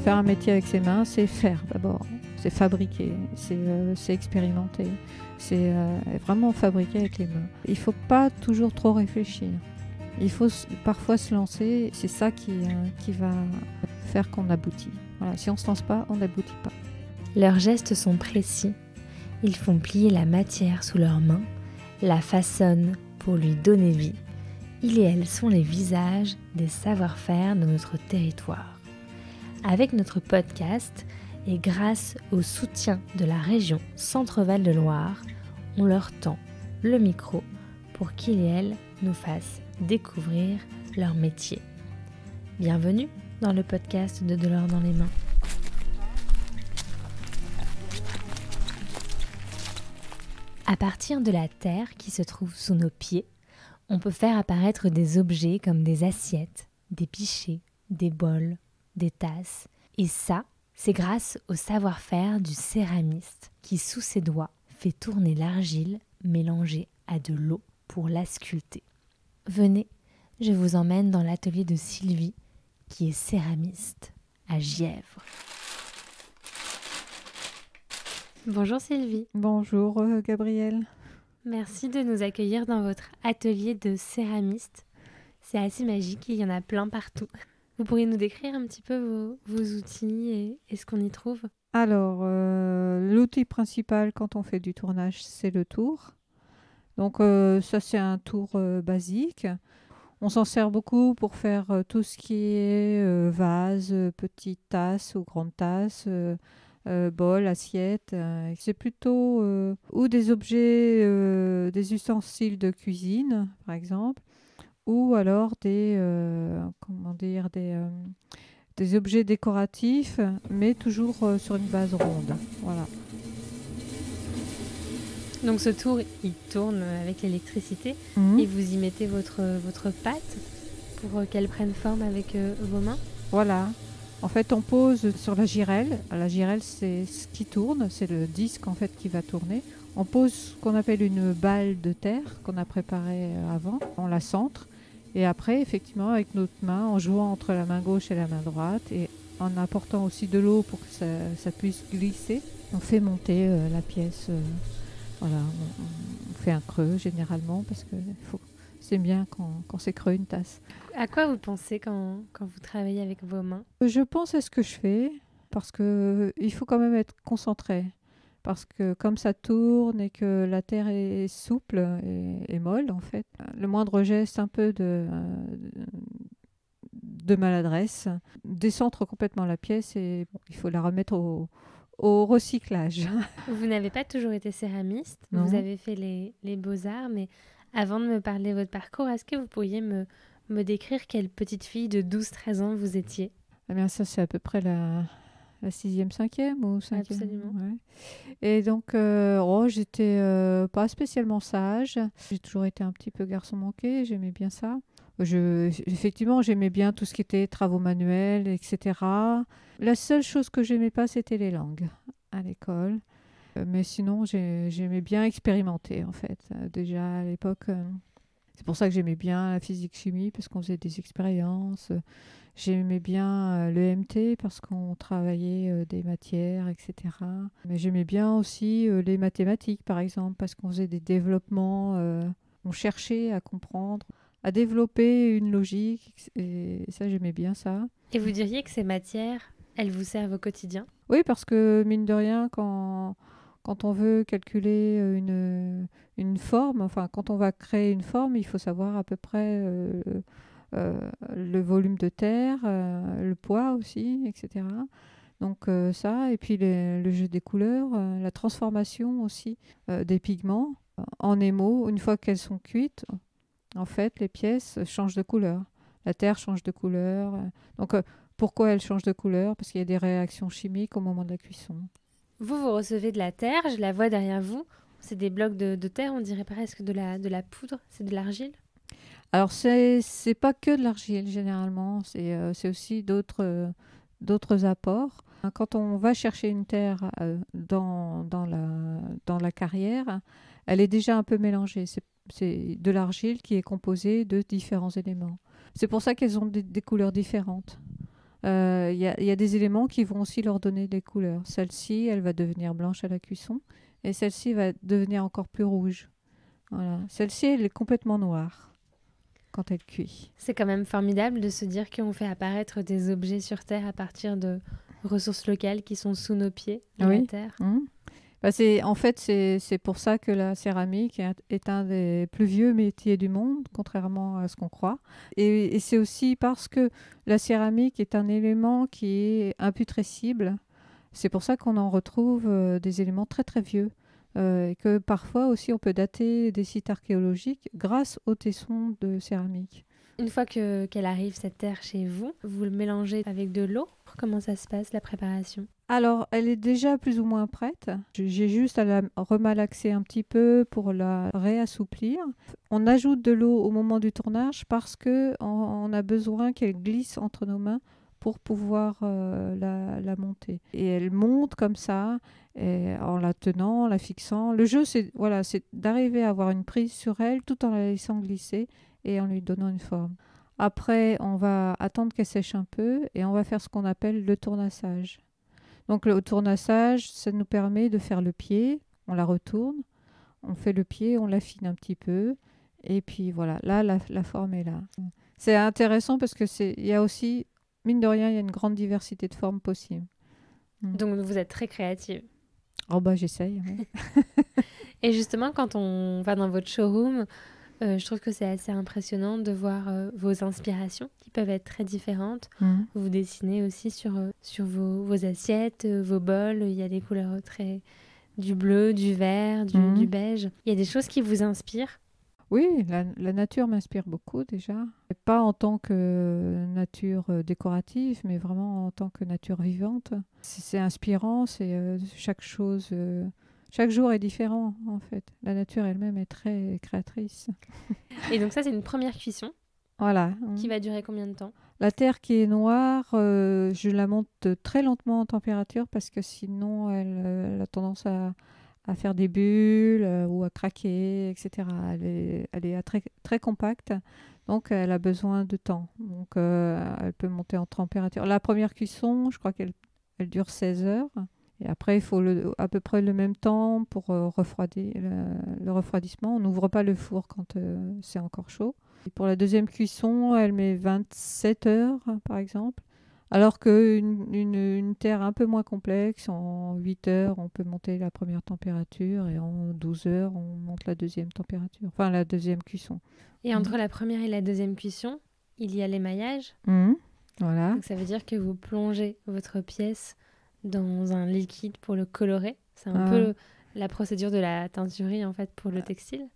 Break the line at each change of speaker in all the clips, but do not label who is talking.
Faire un métier avec ses mains, c'est faire d'abord, c'est fabriquer, c'est expérimenter, c'est vraiment fabriquer avec les mains. Il ne faut pas toujours trop réfléchir. Il faut parfois se lancer, c'est ça qui va faire qu'on aboutit. Voilà, si on ne se lance pas, on n'aboutit pas.
Leurs gestes sont précis. Ils font plier la matière sous leurs mains, la façonnent pour lui donner vie. Ils et elles sont les visages des savoir-faire de notre territoire. Avec notre podcast et grâce au soutien de la région Centre-Val de Loire, on leur tend le micro pour qu'ils et elles nous fassent découvrir leur métier. Bienvenue dans le podcast de l'or dans les mains. À partir de la terre qui se trouve sous nos pieds, on peut faire apparaître des objets comme des assiettes, des pichets, des bols, des tasses. Et ça, c'est grâce au savoir-faire du céramiste qui, sous ses doigts, fait tourner l'argile mélangée à de l'eau pour la sculpter. Venez, je vous emmène dans l'atelier de Sylvie, qui est céramiste à Gièvre. Bonjour Sylvie.
Bonjour Gabrielle.
Merci de nous accueillir dans votre atelier de céramiste. C'est assez magique, il y en a plein partout. Vous pourriez nous décrire un petit peu vos outils et ce qu'on y trouve ?
Alors, l'outil principal quand on fait du tournage, c'est le tour. Donc ça, c'est un tour basique. On s'en sert beaucoup pour faire tout ce qui est vase, petite tasse ou grande tasse, bol, assiette. C'est plutôt ou des objets, des ustensiles de cuisine, par exemple, ou alors des objets décoratifs, mais toujours sur une base ronde. Voilà.
Donc ce tour, il tourne avec l'électricité et vous y mettez votre pâte pour qu'elle prenne forme avec vos mains ?
Voilà. En fait, on pose sur la girelle. La girelle, c'est ce qui tourne, c'est le disque en fait qui va tourner. On pose ce qu'on appelle une balle de terre qu'on a préparée avant. On la centre et après, effectivement, avec notre main, en jouant entre la main gauche et la main droite et en apportant aussi de l'eau pour que ça puisse glisser, on fait monter la pièce. Voilà, on fait un creux généralement parce que c'est bien quand c'est creux une tasse.
À quoi vous pensez quand vous travaillez avec vos mains ?
Je pense à ce que je fais parce qu'il faut quand même être concentré. Parce que comme ça tourne et que la terre est souple et molle en fait, le moindre geste un peu de maladresse décentre complètement la pièce et il faut la remettre au recyclage.
Vous n'avez pas toujours été céramiste,
Non.
Vous avez fait les beaux-arts, mais avant de me parler de votre parcours, est-ce que vous pourriez me décrire quelle petite fille de 12-13 ans vous étiez ?
Eh bien ça c'est à peu près la 6e, 5e ou 5e.
Absolument.
Ouais. Et donc j'étais pas spécialement sage. J'ai toujours été un petit peu garçon manqué, j'aimais bien ça. Effectivement, j'aimais bien tout ce qui était travaux manuels, etc. La seule chose que j'aimais pas, c'était les langues à l'école. Mais sinon, j'aimais bien expérimenter, en fait. Déjà, à l'époque, c'est pour ça que j'aimais bien la physique-chimie, parce qu'on faisait des expériences. J'aimais bien l'EMT, parce qu'on travaillait des matières, etc. Mais j'aimais bien aussi les mathématiques, par exemple, parce qu'on faisait des développements. On cherchait à comprendre, à développer une logique, et ça, j'aimais bien ça.
Et vous diriez que ces matières, elles vous servent au quotidien ?
Oui, parce que, mine de rien, quand on veut calculer une forme, enfin, quand on va créer une forme, il faut savoir à peu près le volume de terre, le poids aussi, etc. Donc ça, et puis le jeu des couleurs, la transformation aussi des pigments en émaux, une fois qu'elles sont cuites. En fait, les pièces changent de couleur. La terre change de couleur. Donc, pourquoi elle change de couleur ? Parce qu'il y a des réactions chimiques au moment de la cuisson.
Vous recevez de la terre, je la vois derrière vous. C'est des blocs de terre, on dirait presque de la poudre. C'est de l'argile ?
Alors, c'est pas que de l'argile, généralement. C'est aussi d'autres apports. Quand on va chercher une terre dans la carrière, elle est déjà un peu mélangée. C'est de l'argile qui est composée de différents éléments. C'est pour ça qu'elles ont des couleurs différentes. y a des éléments qui vont aussi leur donner des couleurs. Celle-ci, elle va devenir blanche à la cuisson et celle-ci va devenir encore plus rouge. Voilà. Celle-ci, elle est complètement noire quand elle cuit.
C'est quand même formidable de se dire qu'on fait apparaître des objets sur Terre à partir de ressources locales qui sont sous nos pieds, de la Terre.
Bah, en fait, c'est pour ça que la céramique est un des plus vieux métiers du monde, contrairement à ce qu'on croit. Et c'est aussi parce que la céramique est un élément qui est imputrescible. C'est pour ça qu'on en retrouve des éléments très très vieux. Et que parfois aussi on peut dater des sites archéologiques grâce aux tessons de céramique.
Une fois qu'elle arrive, cette terre, chez vous, vous le mélangez avec de l'eau. Comment ça se passe, la préparation?
Alors, elle est déjà plus ou moins prête. J'ai juste à la remalaxer un petit peu pour la réassouplir. On ajoute de l'eau au moment du tournage parce qu'on a besoin qu'elle glisse entre nos mains pour pouvoir la monter. Et elle monte comme ça, et en la tenant, en la fixant. Le jeu, c'est d'arriver à avoir une prise sur elle tout en la laissant glisser et en lui donnant une forme. Après, on va attendre qu'elle sèche un peu et on va faire ce qu'on appelle le tournassage. Donc le tournassage, ça nous permet de faire le pied, on la retourne, on fait le pied, on l'affine un petit peu et puis voilà, là la forme est là. C'est intéressant parce que il y a aussi, mine de rien, il y a une grande diversité de formes possibles.
Donc vous êtes très créative.
Oh bah j'essaye. Ouais.
Et justement, quand on va dans votre showroom, je trouve que c'est assez impressionnant de voir vos inspirations qui peuvent être très différentes. Vous dessinez aussi sur vos assiettes, vos bols. Il y a des couleurs du bleu, du vert, du beige. Il y a des choses qui vous inspirent?
Oui, la nature m'inspire beaucoup déjà. Pas en tant que nature décorative, mais vraiment en tant que nature vivante. C'est inspirant, chaque chose... Chaque jour est différent, en fait. La nature elle-même est très créatrice.
Et donc ça, c'est une première cuisson.
Voilà.
Qui va durer combien de temps?
La terre qui est noire, je la monte très lentement en température parce que sinon, elle a tendance à faire des bulles ou à craquer, etc. Elle est très, très compacte, donc elle a besoin de temps. Donc, elle peut monter en température. La première cuisson, je crois qu'elle dure 16 heures. Et après, il faut à peu près le même temps pour refroidir le refroidissement. On n'ouvre pas le four quand c'est encore chaud. Et pour la deuxième cuisson, elle met 27 heures, par exemple. Alors qu'une terre un peu moins complexe, en 8 heures, on peut monter la première température et en 12 heures, on monte la deuxième température, enfin la deuxième cuisson.
Et entre la première et la deuxième cuisson, il y a l'émaillage.
Voilà.
Donc ça veut dire que vous plongez votre pièce dans un liquide pour le colorer. C'est un peu la procédure de la teinturerie en fait pour le textile.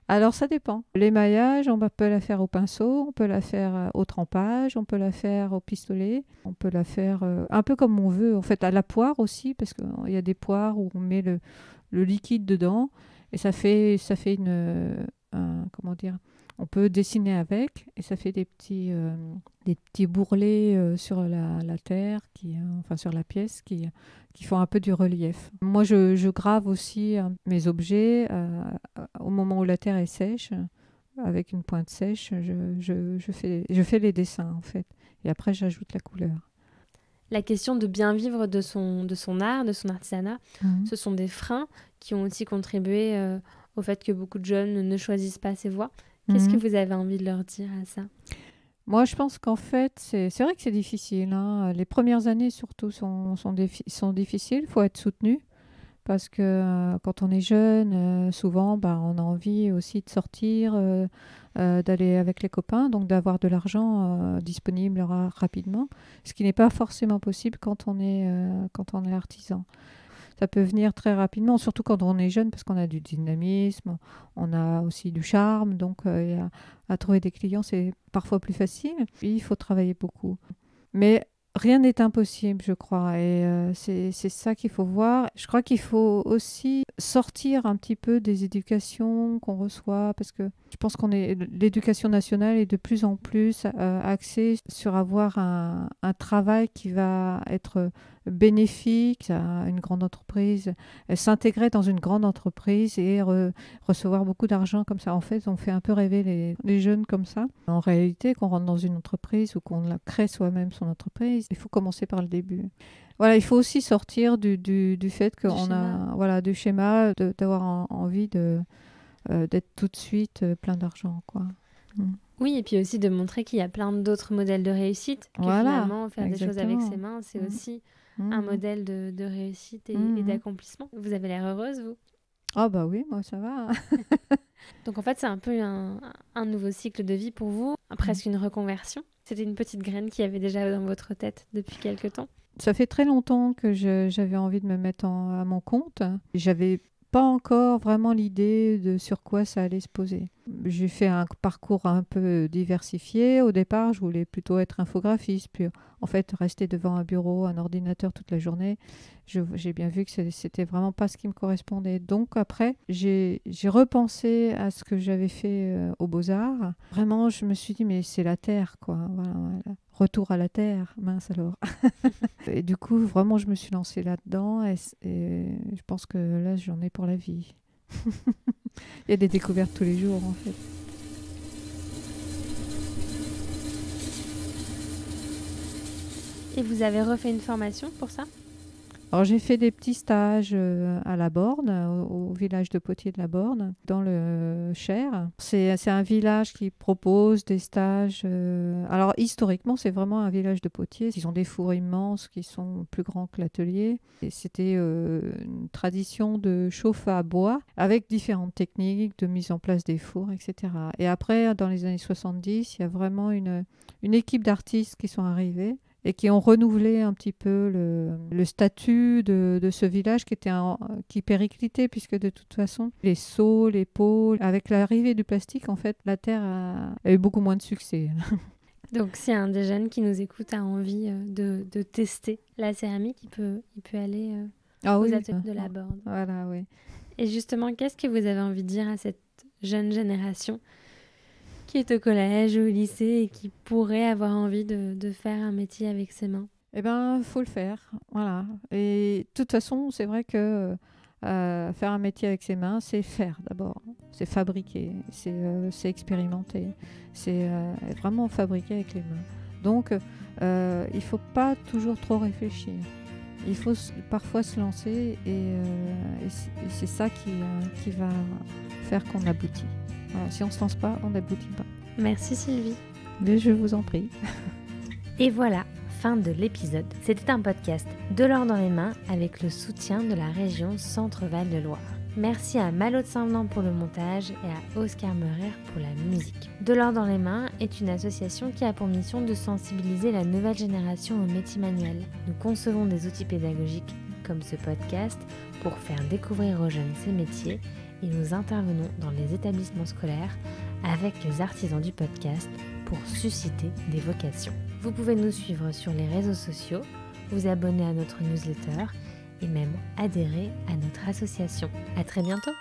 Alors ça dépend. L'émaillage, on peut la faire au pinceau, on peut la faire au trempage, on peut la faire au pistolet, on peut la faire un peu comme on veut. En fait, à la poire aussi, parce qu'il y a des poires où on met le liquide dedans et ça fait comment dire, on peut dessiner avec et ça fait des petits bourrelets sur la terre, enfin sur la pièce, qui font un peu du relief. Moi, je grave aussi mes objets au moment où la terre est sèche. Avec une pointe sèche, je fais les dessins, en fait. Et après, j'ajoute la couleur.
La question de bien vivre de son art, de son artisanat, ce sont des freins qui ont aussi contribué au fait que beaucoup de jeunes ne choisissent pas ces voies. Qu'est-ce que vous avez envie de leur dire à ça?
Moi, je pense qu'en fait, c'est vrai que c'est difficile. Hein. Les premières années, surtout, sont difficiles. Il faut être soutenu parce que quand on est jeune, souvent, on a envie aussi de sortir, d'aller avec les copains, donc d'avoir de l'argent disponible rapidement, ce qui n'est pas forcément possible quand on est artisan. Ça peut venir très rapidement, surtout quand on est jeune, parce qu'on a du dynamisme, on a aussi du charme, donc à trouver des clients, c'est parfois plus facile. Puis, il faut travailler beaucoup. Mais rien n'est impossible, je crois, et c'est ça qu'il faut voir. Je crois qu'il faut aussi sortir un petit peu des éducations qu'on reçoit, parce que Je pense l'éducation nationale est de plus en plus axée sur avoir un travail qui va être bénéfique à une grande entreprise, s'intégrer dans une grande entreprise et recevoir beaucoup d'argent comme ça. En fait, on fait un peu rêver les jeunes comme ça. En réalité, qu'on rentre dans une entreprise ou qu'on la crée soi-même son entreprise, il faut commencer par le début. Voilà, il faut aussi sortir du fait qu'on a voilà, du schéma, d'avoir envie d'être tout de suite plein d'argent, quoi.
Oui, et puis aussi de montrer qu'il y a plein d'autres modèles de réussite, que finalement faire des choses avec ses mains, c'est aussi un modèle de réussite et d'accomplissement. Vous avez l'air heureuse, vous?
Ah bah oui, moi ça va.
Donc en fait, c'est un peu un nouveau cycle de vie pour vous, presque une reconversion. C'était une petite graine qui avait déjà dans votre tête depuis quelque temps.
Ça fait très longtemps que j'avais envie de me mettre à mon compte. J'avais pas encore vraiment l'idée de sur quoi ça allait se poser. J'ai fait un parcours un peu diversifié. Au départ, je voulais plutôt être infographiste, puis en fait rester devant un bureau, un ordinateur toute la journée. J'ai bien vu que c'était vraiment pas ce qui me correspondait. Donc après, j'ai repensé à ce que j'avais fait aux Beaux-Arts. Vraiment, je me suis dit, mais c'est la terre, quoi. Voilà. Retour à la terre, mince alors. Et du coup, vraiment, je me suis lancée là-dedans et je pense que là, j'en ai pour la vie. Il y a des découvertes tous les jours, en fait.
Et vous avez refait une formation pour ça ?
Alors, j'ai fait des petits stages à La Borne, au village de Potier de la Borne, dans le Cher. C'est un village qui propose des stages. Alors, historiquement, c'est vraiment un village de potiers. Ils ont des fours immenses qui sont plus grands que l'atelier. Et c'était une tradition de chauffe à bois avec différentes techniques de mise en place des fours, etc. Et après, dans les années 70, il y a vraiment une équipe d'artistes qui sont arrivés et qui ont renouvelé un petit peu le statut de ce village qui périclitait, puisque de toute façon, les seaux, les pots, avec l'arrivée du plastique, en fait, la terre a eu beaucoup moins de succès.
Donc, si un des jeunes qui nous écoute a envie de tester la céramique, il peut aller aux ateliers de La Borne.
Voilà, oui.
Et justement, qu'est-ce que vous avez envie de dire à cette jeune génération qui est au collège ou au lycée et qui pourrait avoir envie de faire un métier avec ses mains?
Eh bien, il faut le faire, voilà. Et de toute façon, c'est vrai que faire un métier avec ses mains, c'est faire d'abord. C'est fabriquer, c'est expérimenter. C'est vraiment fabriquer avec les mains. Donc, il ne faut pas toujours trop réfléchir. Il faut parfois se lancer et c'est ça qui va faire qu'on aboutit. Voilà, si on ne se lance pas, on n'aboutit pas.
Merci Sylvie.
Mais je vous en prie.
Et voilà, fin de l'épisode. C'était un podcast de l'or dans les mains avec le soutien de la région Centre-Val de Loire. Merci à Malo de Saint-Venant pour le montage et à Oscar Meurer pour la musique. De l'or dans les mains est une association qui a pour mission de sensibiliser la nouvelle génération aux métiers manuels. Nous concevons des outils pédagogiques comme ce podcast pour faire découvrir aux jeunes ces métiers et nous intervenons dans les établissements scolaires avec les artisans du podcast pour susciter des vocations. Vous pouvez nous suivre sur les réseaux sociaux, vous abonner à notre newsletter et même adhérer à notre association. À très bientôt!